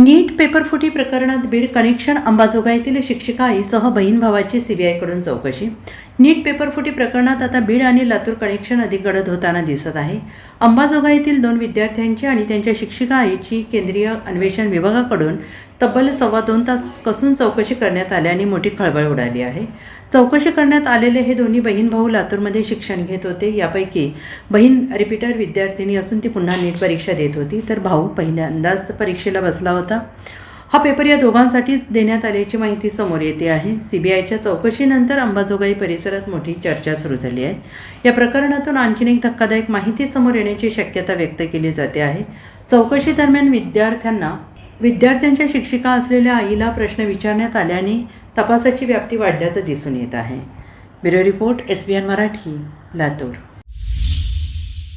नीट पेपरफुटी प्रकरणात बीड कनेक्शन अंबाजोगाईतील शिक्षिका आईसह बहीण भावाची सीबीआयकडून चौकशी. नीट पेपरफुटी प्रकरणात आता बीड आणि लातूर कनेक्शन अधिक गडद होताना दिसत आहे. अंबाजोगाईतील 2 विद्यार्थ्यांची आणि त्यांच्या शिक्षिका आईची केंद्रीय अन्वेषण विभागाकडून तब्बल 2.25 तास कसून चौकशी करण्यात आल्याने मोठी खळबळ उडाली आहे. चौकशी करण्यात आलेले हे दोन्ही बहीण भाऊ लातूरमध्ये शिक्षण घेत होते. यापैकी बहीण रिपीटर विद्यार्थिनी असून ती पुन्हा नीट परीक्षा देत होती, तर भाऊ पहिल्यांदाच परीक्षेला बसला होता. हा पेपर या दोघांसाठीच देण्यात आल्याची माहिती समोर येते आहे. सीबीआयच्या चौकशीनंतर अंबाजोगाई परिसरात मोठी चर्चा सुरू झाली आहे. या प्रकरणातून आणखीन एक धक्कादायक माहिती समोर येण्याची शक्यता व्यक्त केली जाते आहे. चौकशी दरम्यान विद्यार्थ्यांच्या शिक्षिका असलेल्या आईला प्रश्न विचारण्यात आल्याने तपासाची व्याप्ती वाढल्याचं दिसून येत आहे. Bureau report, SBN Marathi, Latur.